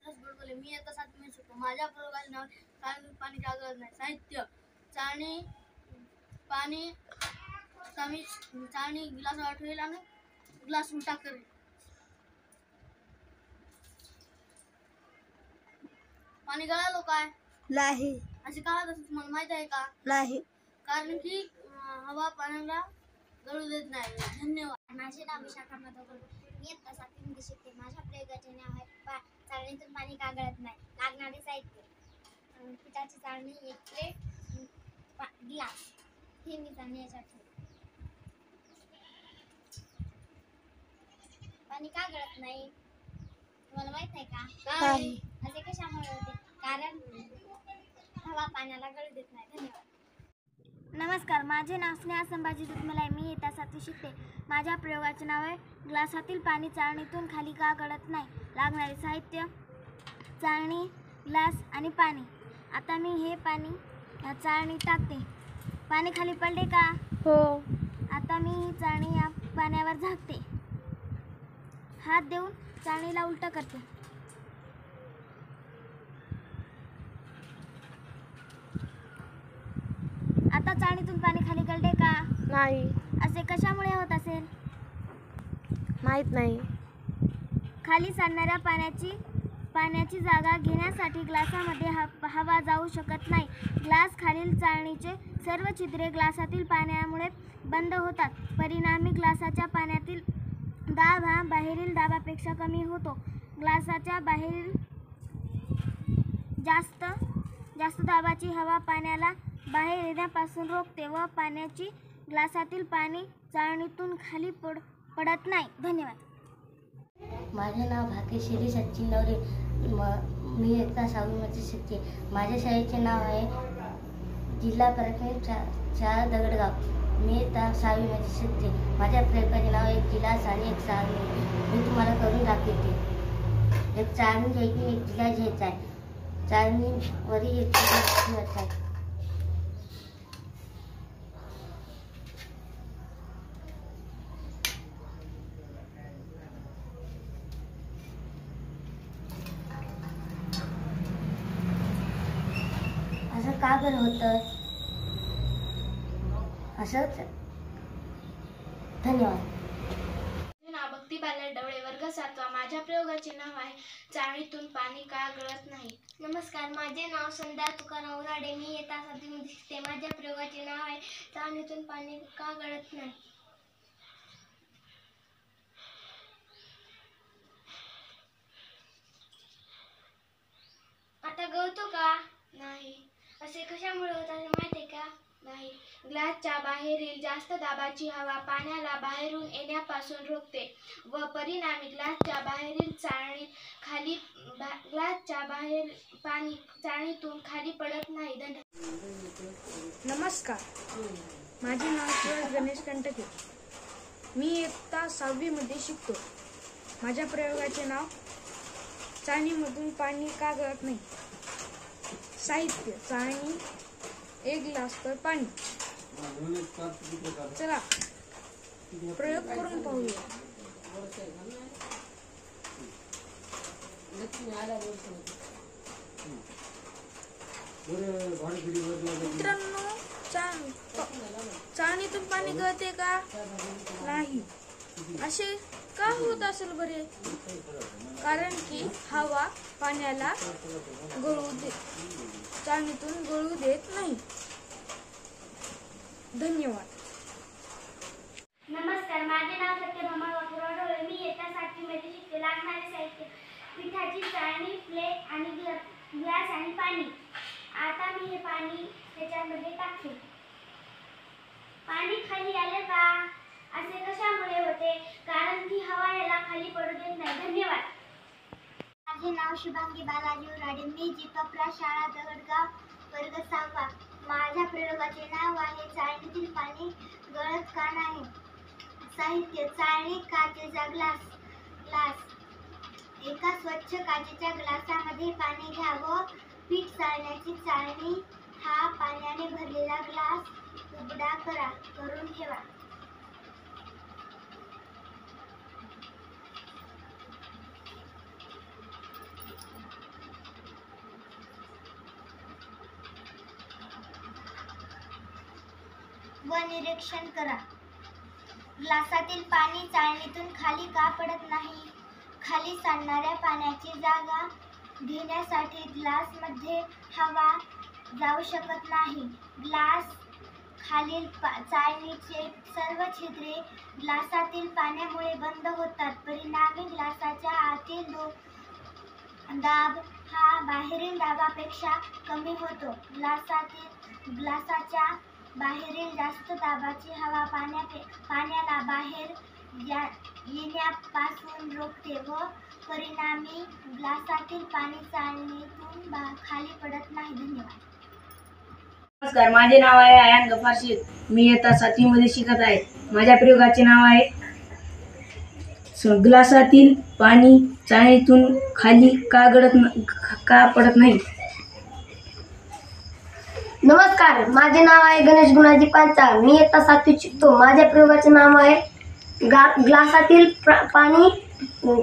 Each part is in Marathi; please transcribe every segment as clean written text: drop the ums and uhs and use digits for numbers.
बुडबुले मी आता 7वी शिकतो. माझ्या प्रयोगाचे नाव चाळणीतून पाणी का गळत नाही. साहित्य चाळणी पाणी चाळणी गिलास ठेवेल आणि ग्लास उलटा करेल. पाणी गळालो काय नाही. असे का होत असं तुम्हाला माहित आहे का? नाही. कारण की हवा पाण्याला गळू देत नाही. धन्यवाद. माझे नाव विशाखा माधव गुरु. मी इयत्ता 7वी शिकते. माझ्या प्रयोगाचे नाव आहे चाळणीतून पाणी का गळत नाही. लागणारे साहित्य पिठाची चाळणी, एक प्लेट, ग्लास. हे मी चाळणी याच्यात ठेवते. पाणी का गळत नाही तुम्हाला माहित आहे का? नाही. असे कशामुळे होते? कारण हवा पाण्याला गळू देत नाही. धन्यवाद. नमस्कार, माझे नाव स्नेहा संभाजी दुधमलाई. मी इयत्ता 7वी शिकते. माझ्या प्रयोगाचे नाव आहे ग्लासातील पाणी चाळणीतून खाली का गळत नाही. लागणारे साहित्य चाळणी, ग्लास आणि पाणी. आता मी हे पाणी या चाळणीत टाकते. पाणी खाली पडले का? हो. आता मी ही चाळणी या पाण्यावर झाकते. हात देऊन चाळणीला उलट करते. आता चाळणीतून पाणी खाली गळले का? नाही. असे कशामुळे होत असेल? माहित नाही. खाली सांडणाऱ्या पाण्याची जागा घेण्यासाठी ग्लासामध्ये हवा जाऊ शकत नाही. ग्लास खालील चाळणीचे सर्व छिद्रे ग्लासातील पाण्यामुळे बंद होतात. परिणामी ग्लासाच्या पाण्यातील दाब हा बाहेरील दाबापेक्षा कमी होतो. ग्लासाच्या बाहेरील जास्त दाबाची हवा पाण्याला बाहेर येण्यापासून रोखते व पाण्याची ग्लासातील पाणी चाळणीतून खाली पडत नाही. धन्यवाद. माझे नाव भाग्यश्री सचिन नवरे. मी इयत्ता 6वीमध्ये शिकते. माझ्या शाळेचे नाव आहे जिल्हा प्राथमिक शाळा दगडगाव. मी इयत्ता 6वीमध्ये शिकते. माझ्या प्रयोगाचे नाव एक गिलास आणि एक चाळणी. मी तुम्हाला करून दाखवते. एक चाळणी घ्यायची, एक गिलास घ्यायचा आहे. चाळणीवरील एक गिलास ठेवायचा आहे. असं का बरं होतं? असंच. धन्यवाद. माझे नाव भक्ती बालाजी डवळे, वर्ग 7वा. माझ्या प्रयोगाचे नाव आहे चाळणीतून पाणी का गळत नाही. नमस्कार, माझे नाव संध्या तुकाराम उराडे. मी इयत्ता 7वीमध्ये शिकते. माझ्या प्रयोगाचे नाव आहे चाळणीतून पाणी का गळत नाही. आता गळतो का? नाही. असे कशामुळे होत आहे माहिती आहे का? नाही. ग्लासच्या बाहेरील जास्त दाबाची हवा पाण्याला बाहेरून येण्यापासून रोखते व परिणामी ग्लासच्या बाहेरील ग्लासच्या बाहेर पाणी चाळणीतून खाली पडत नाही. धन्यवाद. नमस्कार, माझे नाव सुरेश गणेश कंटके. मी इयत्ता 6वीमध्ये शिकतो. माझ्या प्रयोगाचे नाव चाळणीमधून पाणी का गळत नाही. साहित्य चाळणी, एक ग्लास तर पाणी. चला प्रयोग करून पाहूया. मित्रांनो, चाळणीतून पाणी गळते का? नाही. असे का होत असेल बरे? कारण की हवा पाण्याला चाळणीतून गळू देत नाही. धन्यवाद. नमस्कार, माझे नाव सत्यभामा वाकुराडोळे. मी इयत्ता 7वीमध्ये शिकते. लागणारे साहित्य पिठाची चाळणी, प्लेट आणि ग्लास आणि पाणी. आता मी हे पाणी त्याच्यामध्ये टाकते. पाणी खाली आले का? असे कशामुळे होते? कारण की हवा याला खाली पडू देत नाही. धन्यवाद. माझे नाव शुभांगी बालाजी उराडे. मी जिपप्रा शाळा दगडगाव, वर्ग 6वा. माझ्या प्रयोगाचे नाव आहे चाळणीतील पाणी गळत का नाही. साहित्य चाळणी, काचेचा ग्लास. एका स्वच्छ काचेच्या ग्लासामध्ये पाणी घ्या व पीठ चाळण्याची चाळणी हा पाण्याने भरलेला ग्लास उघडा करून ठेवा. व निरीक्षण करा. ग्लासातील पाणी चाळणीतून खाली का पडत नाही? खाली सांडणाऱ्या पाण्याची जागा घेण्यासाठी ग्लासमध्ये हवा जाऊ शकत नाही. ग्लास खालील चाळणीचे सर्व छिद्रे ग्लासातील पाण्यामुळे बंद होतात. परिणामी ग्लासाच्या आतील दाब हा बाहेरील दाबापेक्षा कमी होतो. ग्लासाच्या बाहेरील जास्त दाबाची हवा पाण्याला बाहेर येण्यापासून रोखते व परिणामी ग्लासातील पाणी चाळणीतून खाली पडत नाही. धन्यवाद. नमस्कार, माझे नाव आहे आयान गफार शेख. मी इयत्ता 7वी मध्ये शिकत आहे. माझ्या प्रयोगाचे नाव आहे ग्लासातील पाणी चाळणीतून खाली का पडत नाही. नमस्कार, माझे नाव आहे गणेश गुणाजी पांचाळ. मी इयत्ता 7वीत शिकतो. माझ्या प्रयोगाचे नाव आहे ग्लासातील पाणी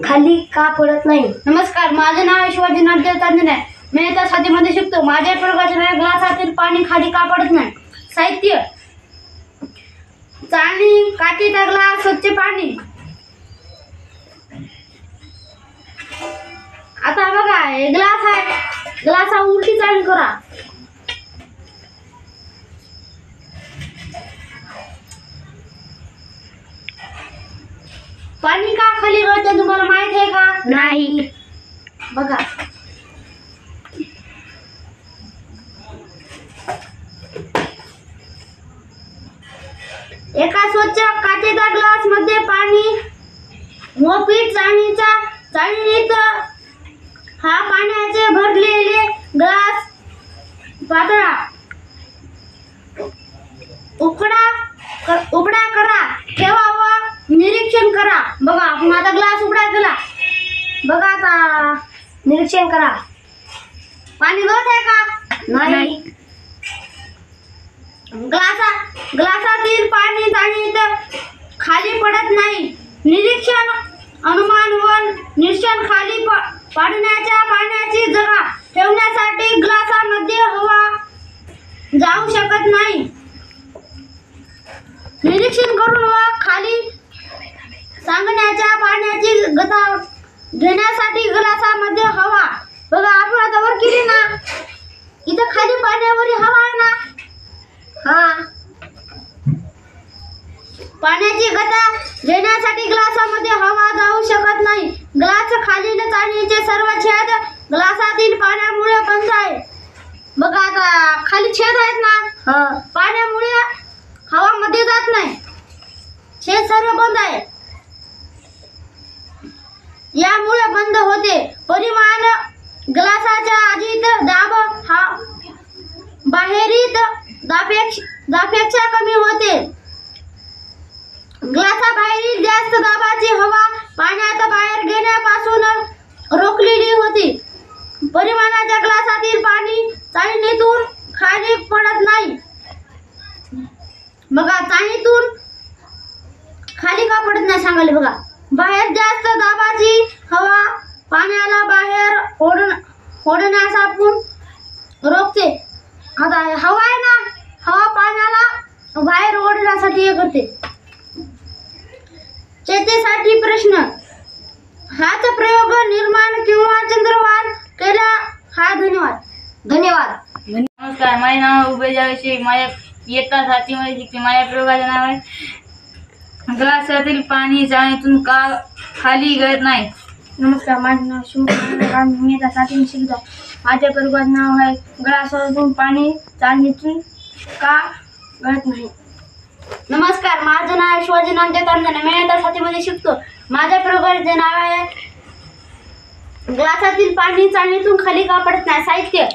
खाली का पडत नाही. नमस्कार, माझे नाव आहे शिवाजी नाट्य तांजणे. मी इयत्ता 7वी मध्ये शिकतो. माझ्या प्रयोगाचे नाव ग्लासातील पाणी खाली का पडत नाही. साहित्य: चाळणी, काचेचा ग्लास, स्वच्छ पाणी. आता बघा, हे ग्लास आहे. ग्लासा उलटी चाळणी करा. पाणी का खाली गळते तुम्हाला माहित आहे का? नाही. बघा, एका स्वच्छ काचेच्या ग्लास मध्ये पाणी व पीठ चाळणीत हा पाण्याचे भरलेले ग्लास पातळा उघडा करा, ठेवा व निरीक्षण करा. बघा, आपण आता ग्लास उघडा केला. बघा, आता निरीक्षण करा. पाणी गळत आहे का? नाही. ग्लासातील पाणी चाळणीत खाली पडत नाही. निरीक्षण, अनुमान व निरीक्षण खाली पडण्याच्या पाण्याची जागा ठेवण्यासाठी ग्लासामध्ये हवा जाऊ शकत नाही. निरीक्षण करून व खाली सांडण्याच्या पाण्याची गती घेण्यासाठी ग्लासामध्ये हवा. बघा, आपण आता वर केली ना, इथं खाली पाण्यावर हवा आहे ना. हा, पाण्याची गती घेण्यासाठी ग्लासामध्ये हवा जाऊ शकत नाही. ग्लास खालील चाळणीचे सर्व छेद ग्लासातील पाण्यामुळे बंद आहे. बघा, आता खाली छेद आहेत ना, पाण्यामुळे हवा मध्ये जात नाही. छेद सर्व बंद आहे, यामुळे बंद होते. परिमाण ग्लासाच्या आधीत दाब हा बाहेरील दाबापेक्षा कमी होते. ग्लासाबाहेरील जास्त दाबाची हवा पाण्यात बाहेर गेल्यापासून रोखलेली होती. परिमाणाच्या ग्लासातील पाणी चाळणीतून खाली पडत नाही. बघा, चाळणीतून खाली का पडत नाही सांगाले. बघा, बाहेर जास्त दाबाची हवा पाण्याला बाहेर ओढण्यापासून रोखते. आता हवा आहे ना, हवा पाण्याला बाहेर ओढण्यासाठी हे करते. चेतेसाठी प्रश्न: हाच प्रयोग निर्माण किंवा चंद्रवार केला? हा. धन्यवाद. नमस्कार, माझे नाव उबेद शेख. माझ्या इयत्ता 7वी मध्ये शिकते. माझ्या प्रयोगाचे नाव आहे ग्लासातील पाणी चाळणीतून का खाली गळत नाही. नमस्कार, माझे नाव शिवराम. मी इयत्ता 7वी मध्ये शिकतो. माझ्या प्रयोगाचे नाव आहे ग्लासातून पाणी चाळणीतून का गळत नाही. नमस्कार, माझं नाव शिवाजी नाट्य तांजणे. मी इयत्ता 7वी मध्ये शिकतो. माझ्या प्रयोगाचे नाव आहे ग्लासातील पाणी चाळणीतून खाली का पडत नाही. साहित्य: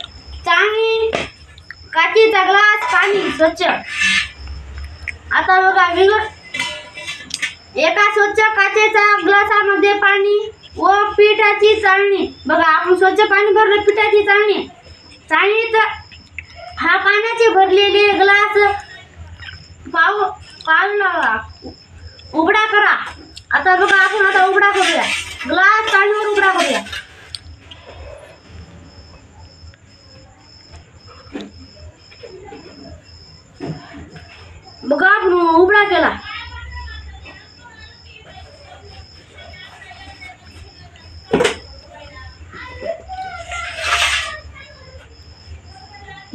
चाळणी, काचेचा ग्लास, पाणी, स्वच्छ. आता बघा, एका स्वच्छ काचेच्या ग्लासामध्ये पाणी व पिठाची चाळणी. बघा, आपण स्वच्छ पाणी भरलं, पिठाची चाळणी. चाळणीत हा पाण्याचे भरलेले ग्लास उघडा करा. आता बघा, आपण आता उघडा करूया. ग्लास चाळणीवर उघडा करूया. बघा,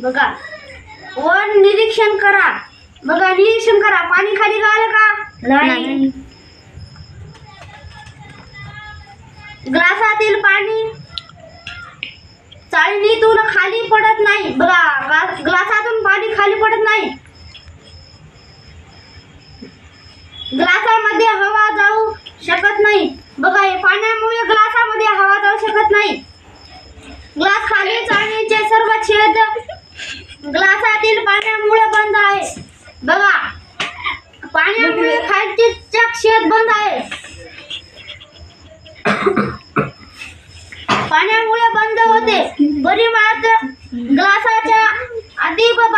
बघा. वर निरीक्षण करा. बघा, निरीक्षण करा. पाणी खाली आलं का? नाही. ग्लासातील पाणी चाळणीतून खाली पडत नाही. बघा, ग्लासातून पाणी खाली पडत नाही. ग्लासामध्ये हवा जाऊ शकत नाही. बघा, हे पाण्यामुळे ग्लासामध्ये हवा जाऊ शकत नाही. ग्लास खाली चाळणीचे सर्व छेद ग्लासातील पाण्यामुळे बंद आहे. बघा, पाण्यामुळे खालचे छेद बंद आहे. पाण्यामुळे बंद होते. परिमाणात ग्लासाच्या अधिभाग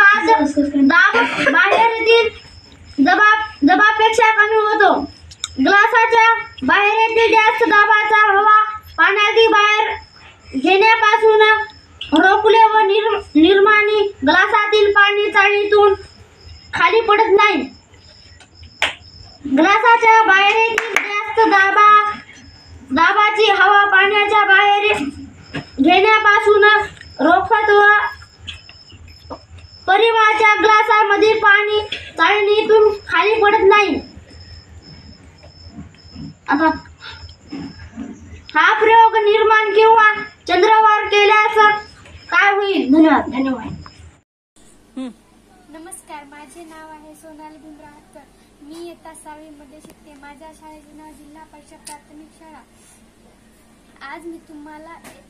दाब बाहेरील दबापेक्षा कमी होतो. ग्लासाच्या बाहेरील जास्त दाबाचा हवा पाण्यातील बाहेर घेण्यापासून रोखले व निर्माणी ग्लासातील पाणी चाळणीतून खाली पडत नाही. ग्लासाच्या बाहेरील जास्त दाबाची हवा पाण्याच्या बाहेर घेण्यापासून रोखत व परिवाराच्या ग्लासामधील पाणी चाळणीतून खाली पडत नाही. आता हा प्रयोग निर्माण किंवा चंद्रावर केल्यास काय होईल? धन्यवाद. नमस्कार, माझे नाव आहे सोनाली भीमराव. मी इयत्ता 6वी मध्ये शिकते. माझ्या शाळेचे नाव जिल्हा परिषद प्राथमिक शाळा. आज मी तुम्हाला एक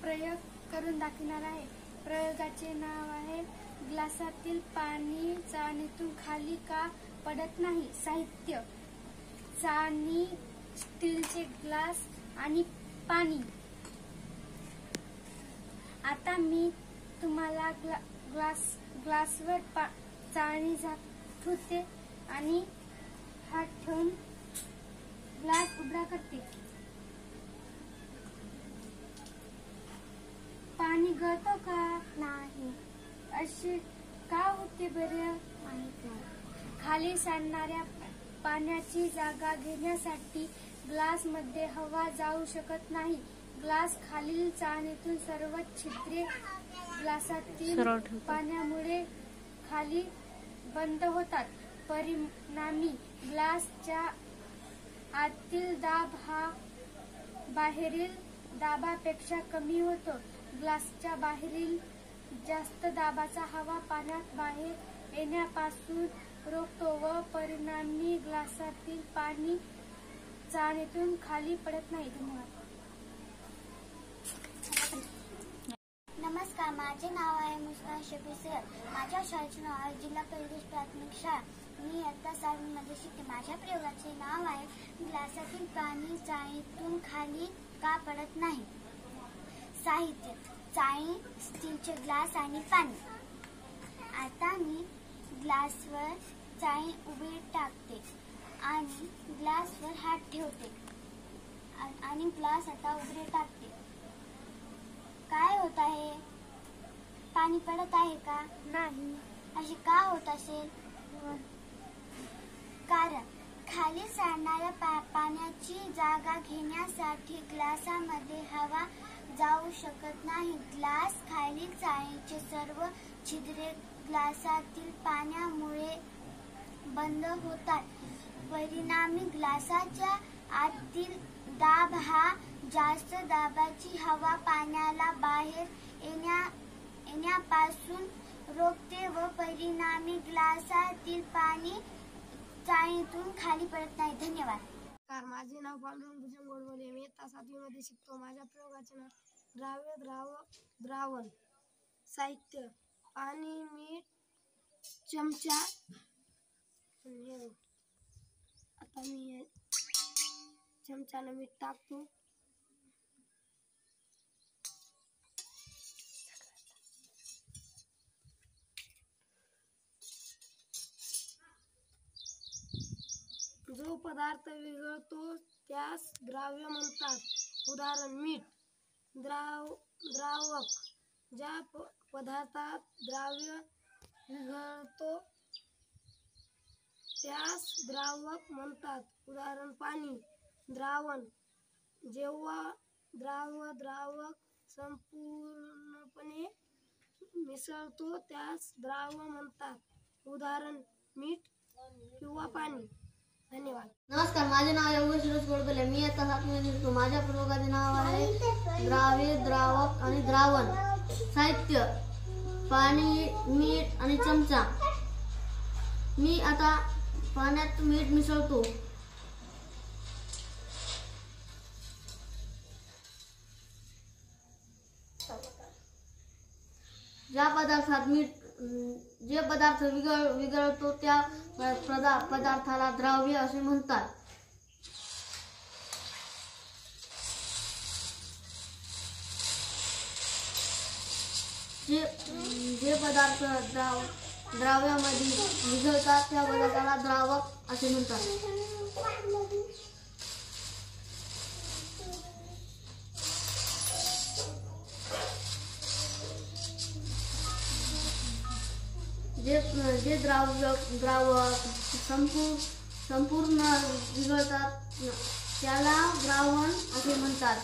प्रयोग करून दाखवणार आहे. प्रयोगाचे नाव आहे ग्लासातील पाणी चाळणीतून खाली का पडत नाही. साहित्य: चाळणी, स्टीलचे ग्लास आणि पाणी. आता मी तुम्हाला ग्लासवर चाळणी ठेवते आणि हात ठेवून ग्लास उघडा करते. पाणी गळतो का? नाही. असे का होते बरं? माहित नाही. खाली सांडणाऱ्या पाण्याची जागा घेण्यासाठी ग्लास मध्ये हवा जाऊ शकत नाही. ग्लास खालील चाळणीतून सर्व छिद्रे ग्लासातील पाण्यामुळे खाली बंद होतात. परिणामी ग्लासच्या आतील दाब हा बाहेरील दाबापेक्षा कमी होतो. ग्लासच्या बाहेरील जास्त दाबाचा हवा पाण्यात बाहेर येण्यापासून रोखतो व परिणामी ग्लासातील पाणी चाळणीतून खाली पडत नाही. धन्यवाद. नमस्कार, माझे नाव आहे मुस्कान शफी सैयद. माझ्या शाळेचे नाव आहे जिल्हा परिषद प्राथमिक शाळा. मी इयत्ता 6वी मध्ये शिकते. माझ्या प्रयोगाचे नाव आहे ग्लासातील पाणी चाळणीतून खाली का पडत नाही. साहित्य: चाळणी, स्टीलचे ग्लास आणि पाणी. आता मी ग्लासवर चाळणी उभी टाकते आणि ग्लासवर हात ठेवते आणि ग्लास आता उघडे टाकते. काय होत आहे? पाणी पडत आहे का? नाही. असे का होत असेल? कारण खाली सांडणाऱ्या पाण्याची जागा घेण्यासाठी ग्लासामध्ये हवा जाऊ शकत नाही. ग्लास खालील चाळणीचे सर्व छिद्रे ग्लासातील पाण्यामुळे बंद होतात. परिणामी ग्लासाच्या आतील दाब हा जास्त दाबाची हवा पाण्याला बाहेर येण्यापासून रोखते व परिणामी ग्लासातील पाणी चाळणीतून खाली पडत नाही. धन्यवाद. माझे नाव पांडुरंग भुजंग गोडबोले. मी इयत्ता 7वी मध्ये शिकतो. माझ्या प्रयोगाचे नाव द्रावण. साहित्य: पाणी, मीठ, चमचा. आता मी चमच्याने मीठ टाकतो. जो पदार्थ विरघळतो त्यास द्राव्य म्हणतात. उदाहरण: मीठ. द्रावक: ज्या पदार्थात द्राव्य विरघळतो त्यास द्रावक म्हणतात. उदाहरण: पाणी. द्रावण: जेव्हा द्रावक संपूर्णपणे मिसळतो त्यास द्राव म्हणतात. उदाहरण मीठ किंवा पाणी. धन्यवाद. नमस्कार, माझे नाव योगेश सुरेश गोडबोले. मी आता 7वीमध्ये शिकतो. माझ्या प्रयोगाचे नाव आहे द्राव्य, द्रावक आणि द्रावण. साहित्य: पाणी, मीठ आणि चमचा. मी आता पाण्यात मीठ मिसळतो. जे पदार्थ विरघळतो त्या पदार्थाला द्राव्य असे म्हणतात. जे पदार्थ द्राव्यामध्ये विरघळतात त्या पदार्थाला द्रावक असे म्हणतात. जे द्रावक संपूर्ण विरघळतात त्याला द्रावण असे म्हणतात.